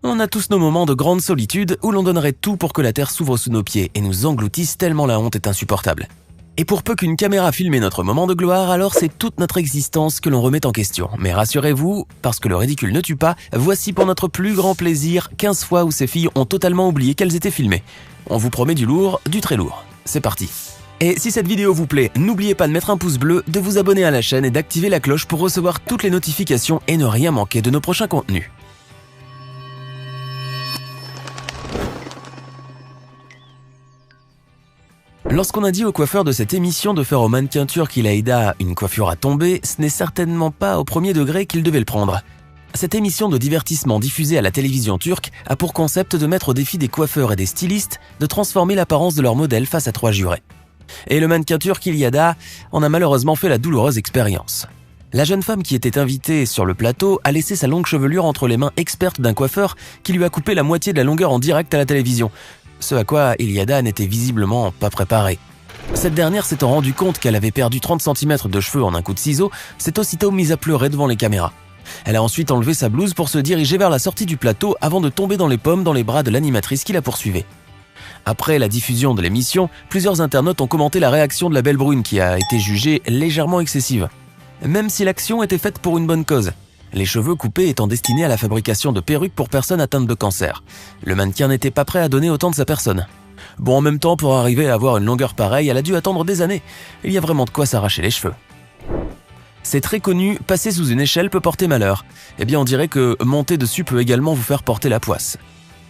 On a tous nos moments de grande solitude où l'on donnerait tout pour que la terre s'ouvre sous nos pieds et nous engloutisse tellement la honte est insupportable. Et pour peu qu'une caméra filme notre moment de gloire, alors c'est toute notre existence que l'on remet en question. Mais rassurez-vous, parce que le ridicule ne tue pas, voici pour notre plus grand plaisir 15 fois où ces filles ont totalement oublié qu'elles étaient filmées. On vous promet du lourd, du très lourd. C'est parti. Et si cette vidéo vous plaît, n'oubliez pas de mettre un pouce bleu, de vous abonner à la chaîne et d'activer la cloche pour recevoir toutes les notifications et ne rien manquer de nos prochains contenus. Lorsqu'on a dit au coiffeur de cette émission de faire au mannequin turc Ilayda une coiffure à tomber, ce n'est certainement pas au premier degré qu'il devait le prendre. Cette émission de divertissement diffusée à la télévision turque a pour concept de mettre au défi des coiffeurs et des stylistes de transformer l'apparence de leur modèle face à 3 jurés. Et le mannequin turc Ilayda en a malheureusement fait la douloureuse expérience. La jeune femme qui était invitée sur le plateau a laissé sa longue chevelure entre les mains expertes d'un coiffeur qui lui a coupé la moitié de la longueur en direct à la télévision. Ce à quoi Ilayda n'était visiblement pas préparée. Cette dernière s'étant rendue compte qu'elle avait perdu 30 cm de cheveux en un coup de ciseau, s'est aussitôt mise à pleurer devant les caméras. Elle a ensuite enlevé sa blouse pour se diriger vers la sortie du plateau avant de tomber dans les pommes dans les bras de l'animatrice qui la poursuivait. Après la diffusion de l'émission, plusieurs internautes ont commenté la réaction de la belle brune qui a été jugée légèrement excessive. Même si l'action était faite pour une bonne cause. Les cheveux coupés étant destinés à la fabrication de perruques pour personnes atteintes de cancer. Le mannequin n'était pas prêt à donner autant de sa personne. Bon, en même temps, pour arriver à avoir une longueur pareille, elle a dû attendre des années. Il y a vraiment de quoi s'arracher les cheveux. C'est très connu, passer sous une échelle peut porter malheur. Eh bien, on dirait que monter dessus peut également vous faire porter la poisse.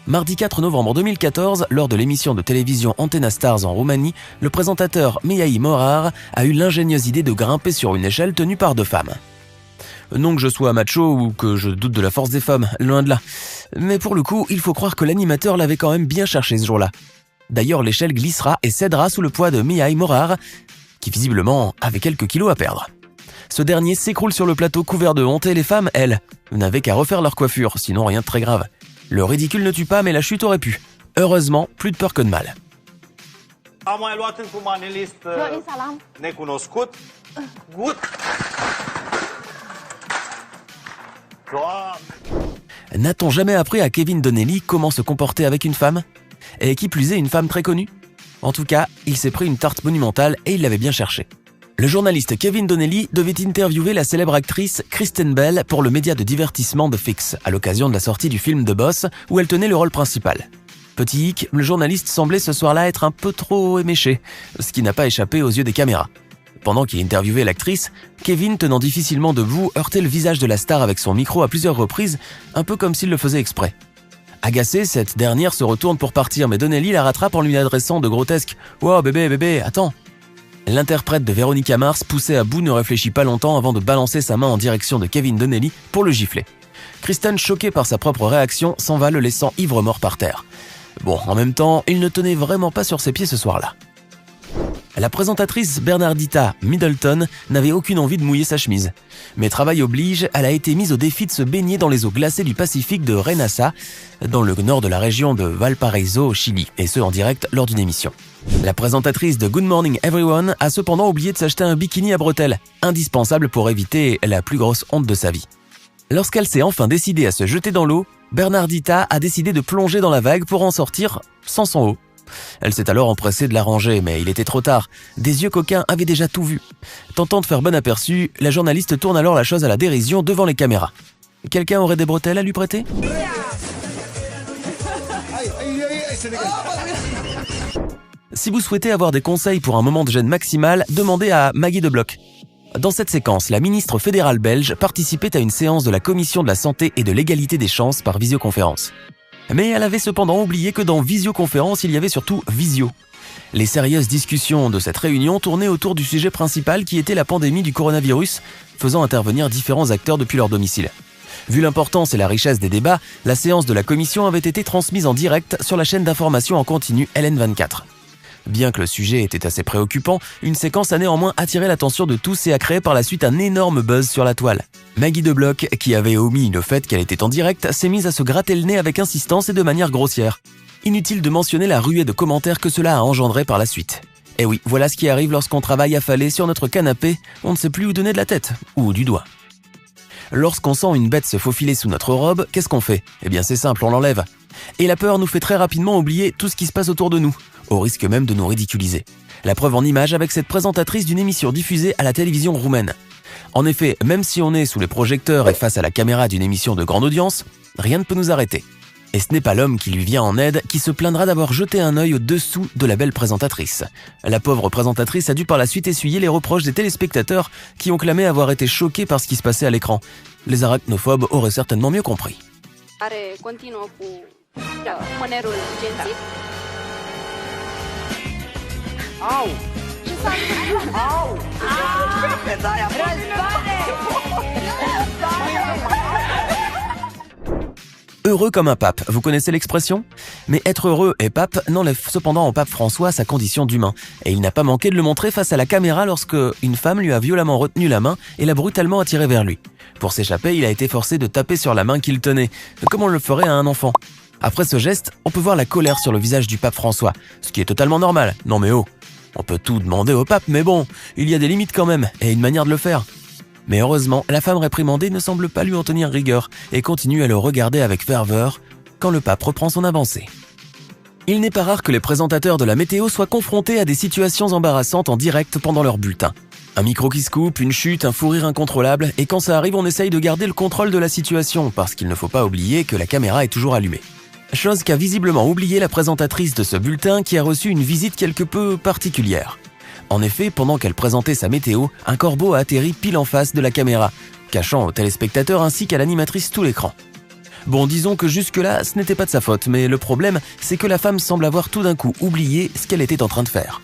Mardi 4 novembre 2014, lors de l'émission de télévision Antena Stars en Roumanie, le présentateur Mihai Morar a eu l'ingénieuse idée de grimper sur une échelle tenue par 2 femmes. Non que je sois macho ou que je doute de la force des femmes, loin de là. Mais pour le coup, il faut croire que l'animateur l'avait quand même bien cherché ce jour-là. D'ailleurs, l'échelle glissera et cédera sous le poids de Mihai Morar, qui visiblement avait quelques kilos à perdre. Ce dernier s'écroule sur le plateau couvert de honte et les femmes, elles, n'avaient qu'à refaire leur coiffure, sinon rien de très grave. Le ridicule ne tue pas, mais la chute aurait pu. Heureusement, plus de peur que de mal. N'a-t-on jamais appris à Kevin Donnelly comment se comporter avec une femme? Et qui plus est, une femme très connue? En tout cas, il s'est pris une tarte monumentale et il l'avait bien cherché. Le journaliste Kevin Donnelly devait interviewer la célèbre actrice Kristen Bell pour le média de divertissement The Fix, à l'occasion de la sortie du film The Boss, où elle tenait le rôle principal. Petit hic, le journaliste semblait ce soir-là être un peu trop éméché, ce qui n'a pas échappé aux yeux des caméras. Pendant qu'il interviewait l'actrice, Kevin, tenant difficilement debout, heurtait le visage de la star avec son micro à plusieurs reprises, un peu comme s'il le faisait exprès. Agacée, cette dernière se retourne pour partir, mais Donnelly la rattrape en lui adressant de grotesques « Wow, bébé, attends !» L'interprète de Véronica Mars, poussée à bout, ne réfléchit pas longtemps avant de balancer sa main en direction de Kevin Donnelly pour le gifler. Kristen, choquée par sa propre réaction, s'en va, le laissant ivre-mort par terre. Bon, en même temps, il ne tenait vraiment pas sur ses pieds ce soir-là. La présentatrice Bernardita Middleton n'avait aucune envie de mouiller sa chemise. Mais travail oblige, elle a été mise au défi de se baigner dans les eaux glacées du Pacifique de Reynosa, dans le nord de la région de Valparaiso au Chili, et ce en direct lors d'une émission. La présentatrice de Good Morning Everyone a cependant oublié de s'acheter un bikini à bretelles, indispensable pour éviter la plus grosse honte de sa vie. Lorsqu'elle s'est enfin décidée à se jeter dans l'eau, Bernardita a décidé de plonger dans la vague pour en sortir sans son haut. Elle s'est alors empressée de la ranger, mais il était trop tard. Des yeux coquins avaient déjà tout vu. Tentant de faire bon aperçu, la journaliste tourne alors la chose à la dérision devant les caméras. Quelqu'un aurait des bretelles à lui prêter? Si vous souhaitez avoir des conseils pour un moment de gêne maximal, demandez à Maggie de Bloch. Dans cette séquence, la ministre fédérale belge participait à une séance de la Commission de la Santé et de l'Égalité des Chances par visioconférence. Mais elle avait cependant oublié que dans visioconférence, il y avait surtout visio. Les sérieuses discussions de cette réunion tournaient autour du sujet principal qui était la pandémie du coronavirus, faisant intervenir différents acteurs depuis leur domicile. Vu l'importance et la richesse des débats, la séance de la commission avait été transmise en direct sur la chaîne d'information en continu LN24. Bien que le sujet était assez préoccupant, une séquence a néanmoins attiré l'attention de tous et a créé par la suite un énorme buzz sur la toile. Maggie de Bloch, qui avait omis le fait qu'elle était en direct, s'est mise à se gratter le nez avec insistance et de manière grossière. Inutile de mentionner la ruée de commentaires que cela a engendré par la suite. Et oui, voilà ce qui arrive lorsqu'on travaille affalé sur notre canapé, on ne sait plus où donner de la tête, ou du doigt. Lorsqu'on sent une bête se faufiler sous notre robe, qu'est-ce qu'on fait? Eh bien c'est simple, on l'enlève. Et la peur nous fait très rapidement oublier tout ce qui se passe autour de nous, au risque même de nous ridiculiser. La preuve en image avec cette présentatrice d'une émission diffusée à la télévision roumaine. En effet, même si on est sous les projecteurs et face à la caméra d'une émission de grande audience, rien ne peut nous arrêter. Et ce n'est pas l'homme qui lui vient en aide qui se plaindra d'avoir jeté un œil au-dessous de la belle présentatrice. La pauvre présentatrice a dû par la suite essuyer les reproches des téléspectateurs qui ont clamé avoir été choqués par ce qui se passait à l'écran. Les arachnophobes auraient certainement mieux compris. Heureux comme un pape, vous connaissez l'expression? Mais être heureux et pape n'enlève cependant au pape François sa condition d'humain. Et il n'a pas manqué de le montrer face à la caméra lorsque une femme lui a violemment retenu la main et l'a brutalement attiré vers lui. Pour s'échapper, il a été forcé de taper sur la main qu'il tenait, comme on le ferait à un enfant. Après ce geste, on peut voir la colère sur le visage du pape François, ce qui est totalement normal. Non mais oh, on peut tout demander au pape, mais bon, il y a des limites quand même, et une manière de le faire. Mais heureusement, la femme réprimandée ne semble pas lui en tenir rigueur et continue à le regarder avec ferveur quand le pape reprend son avancée. Il n'est pas rare que les présentateurs de la météo soient confrontés à des situations embarrassantes en direct pendant leur bulletin. Un micro qui se coupe, une chute, un fou rire incontrôlable, et quand ça arrive, on essaye de garder le contrôle de la situation parce qu'il ne faut pas oublier que la caméra est toujours allumée. Chose qu'a visiblement oublié la présentatrice de ce bulletin qui a reçu une visite quelque peu particulière. En effet, pendant qu'elle présentait sa météo, un corbeau a atterri pile en face de la caméra, cachant aux téléspectateurs ainsi qu'à l'animatrice tout l'écran. Bon, disons que jusque-là, ce n'était pas de sa faute, mais le problème, c'est que la femme semble avoir tout d'un coup oublié ce qu'elle était en train de faire.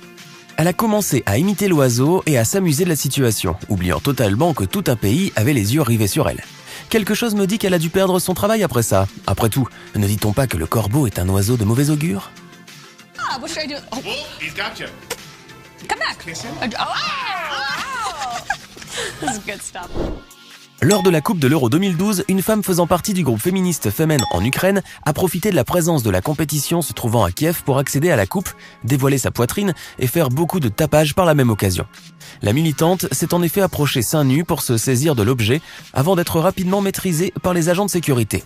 Elle a commencé à imiter l'oiseau et à s'amuser de la situation, oubliant totalement que tout un pays avait les yeux rivés sur elle. Quelque chose me dit qu'elle a dû perdre son travail après ça. Après tout, ne dit-on pas que le corbeau est un oiseau de mauvais augure? Ah, what should I do? Oh, He's got you. come back. Kiss him. This is good stuff. Lors de la Coupe de l'Euro 2012, une femme faisant partie du groupe féministe Femen en Ukraine a profité de la présence de la compétition se trouvant à Kiev pour accéder à la coupe, dévoiler sa poitrine et faire beaucoup de tapage par la même occasion. La militante s'est en effet approchée seins nus pour se saisir de l'objet avant d'être rapidement maîtrisée par les agents de sécurité.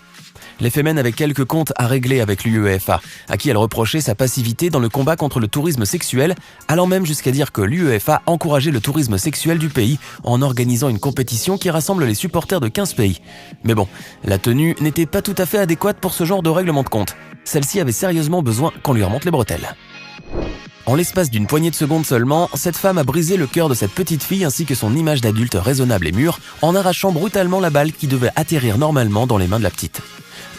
Les Femen avaient quelques comptes à régler avec l'UEFA, à qui elle reprochait sa passivité dans le combat contre le tourisme sexuel, allant même jusqu'à dire que l'UEFA encourageait le tourisme sexuel du pays en organisant une compétition qui rassemble les supporters de 15 pays. Mais bon, la tenue n'était pas tout à fait adéquate pour ce genre de règlement de compte. Celle-ci avait sérieusement besoin qu'on lui remonte les bretelles. En l'espace d'une poignée de secondes seulement, cette femme a brisé le cœur de cette petite fille ainsi que son image d'adulte raisonnable et mûre en arrachant brutalement la balle qui devait atterrir normalement dans les mains de la petite.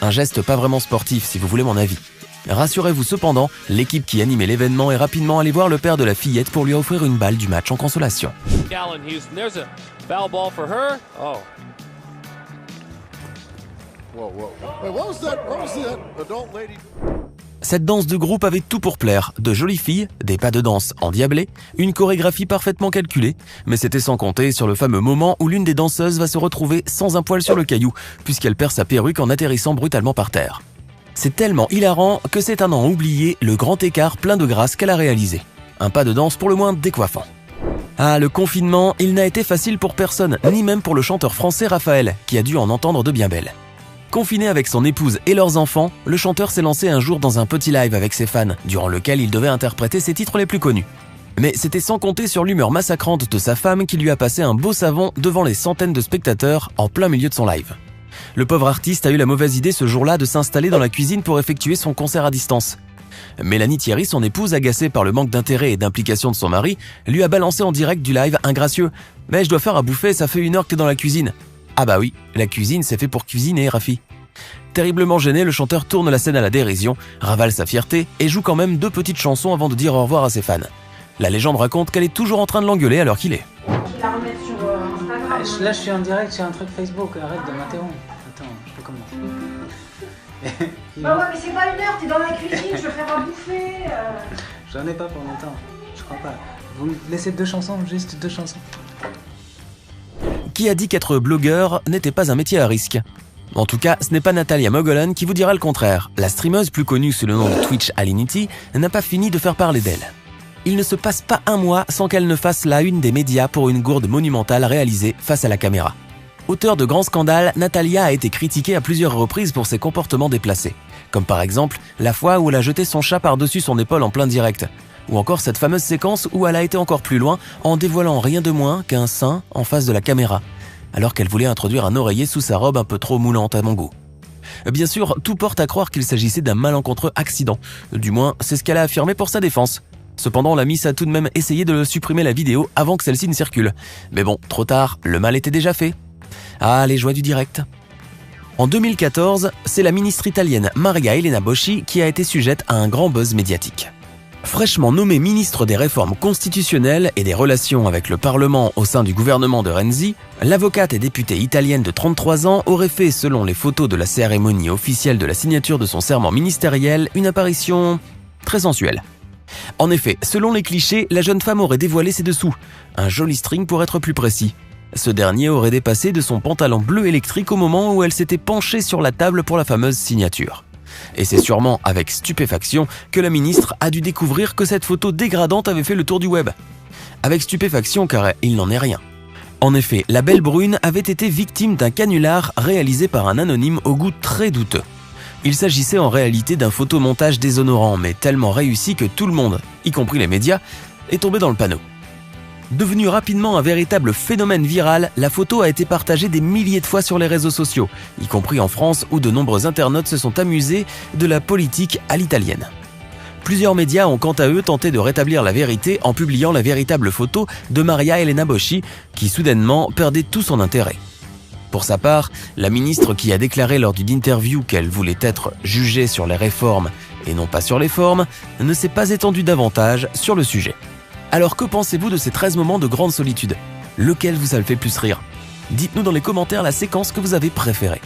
Un geste pas vraiment sportif si vous voulez mon avis. Rassurez-vous cependant, l'équipe qui animait l'événement est rapidement allée voir le père de la fillette pour lui offrir une balle du match en consolation. Callan Houston, there's a foul ball for her. Oh. Whoa, whoa. Hey, what was that adult lady? Cette danse de groupe avait tout pour plaire, de jolies filles, des pas de danse endiablés, une chorégraphie parfaitement calculée, mais c'était sans compter sur le fameux moment où l'une des danseuses va se retrouver sans un poil sur le caillou, puisqu'elle perd sa perruque en atterrissant brutalement par terre. C'est tellement hilarant que c'est à n'en oublier le grand écart plein de grâce qu'elle a réalisé. Un pas de danse pour le moins décoiffant. Ah, le confinement, il n'a été facile pour personne, ni même pour le chanteur français Raphaël, qui a dû en entendre de bien belles. Confiné avec son épouse et leurs enfants, le chanteur s'est lancé un jour dans un petit live avec ses fans, durant lequel il devait interpréter ses titres les plus connus. Mais c'était sans compter sur l'humeur massacrante de sa femme qui lui a passé un beau savon devant les centaines de spectateurs en plein milieu de son live. Le pauvre artiste a eu la mauvaise idée ce jour-là de s'installer dans la cuisine pour effectuer son concert à distance. Mélanie Thierry, son épouse, agacée par le manque d'intérêt et d'implication de son mari, lui a balancé en direct du live un gracieux « Mais je dois faire à bouffer, ça fait 1 heure que t'es dans la cuisine ». Ah bah oui, la cuisine c'est fait pour cuisiner, Rafi. Terriblement gêné, le chanteur tourne la scène à la dérision, ravale sa fierté et joue quand même 2 petites chansons avant de dire au revoir à ses fans. La légende raconte qu'elle est toujours en train de l'engueuler à l'heure qu'il est. Je vais la remettre sur Instagram. Là, je suis en direct sur un truc Facebook. Arrête de m'interrompre. Attends, je peux commencer. Bah ouais, mais c'est pas 1 heure, t'es dans la cuisine, je vais faire à bouffer. J'en ai pas pour longtemps. Je crois pas. Vous me laissez 2 chansons, juste 2 chansons. Qui a dit qu'être blogueur n'était pas un métier à risque? En tout cas, ce n'est pas Natalia Mogollon qui vous dira le contraire. La streameuse plus connue sous le nom de Twitch Alinity n'a pas fini de faire parler d'elle. Il ne se passe pas un mois sans qu'elle ne fasse la une des médias pour une gourde monumentale réalisée face à la caméra. Auteur de grands scandales, Natalia a été critiquée à plusieurs reprises pour ses comportements déplacés. Comme par exemple la fois où elle a jeté son chat par-dessus son épaule en plein direct. Ou encore cette fameuse séquence où elle a été encore plus loin en dévoilant rien de moins qu'un sein en face de la caméra, alors qu'elle voulait introduire un oreiller sous sa robe un peu trop moulante à mon goût. Bien sûr, tout porte à croire qu'il s'agissait d'un malencontreux accident. Du moins, c'est ce qu'elle a affirmé pour sa défense. Cependant, la Miss a tout de même essayé de supprimer la vidéo avant que celle-ci ne circule. Mais bon, trop tard, le mal était déjà fait. Ah, les joies du direct. En 2014, c'est la ministre italienne Maria Elena Boschi qui a été sujette à un grand buzz médiatique. Fraîchement nommée ministre des réformes constitutionnelles et des relations avec le Parlement au sein du gouvernement de Renzi, l'avocate et députée italienne de 33 ans aurait fait, selon les photos de la cérémonie officielle de la signature de son serment ministériel, une apparition très sensuelle. En effet, selon les clichés, la jeune femme aurait dévoilé ses dessous, un joli string pour être plus précis. Ce dernier aurait dépassé de son pantalon bleu électrique au moment où elle s'était penchée sur la table pour la fameuse signature. Et c'est sûrement avec stupéfaction que la ministre a dû découvrir que cette photo dégradante avait fait le tour du web. Avec stupéfaction car il n'en est rien. En effet, la belle brune avait été victime d'un canular réalisé par un anonyme au goût très douteux. Il s'agissait en réalité d'un photomontage déshonorant mais tellement réussi que tout le monde, y compris les médias, est tombé dans le panneau. Devenue rapidement un véritable phénomène viral, la photo a été partagée des milliers de fois sur les réseaux sociaux, y compris en France où de nombreux internautes se sont amusés de la politique à l'italienne. Plusieurs médias ont quant à eux tenté de rétablir la vérité en publiant la véritable photo de Maria Elena Boschi, qui soudainement perdait tout son intérêt. Pour sa part, la ministre qui a déclaré lors d'une interview qu'elle voulait être jugée sur les réformes et non pas sur les formes, ne s'est pas étendue davantage sur le sujet. Alors que pensez-vous de ces 13 moments de grande solitude? Lequel vous a le fait plus rire? Dites-nous dans les commentaires la séquence que vous avez préférée.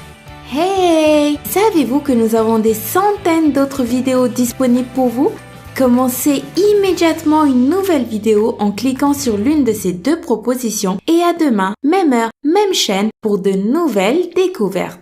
Hey! Savez-vous que nous avons des centaines d'autres vidéos disponibles pour vous? Commencez immédiatement une nouvelle vidéo en cliquant sur l'une de ces deux propositions et à demain, même heure, même chaîne pour de nouvelles découvertes.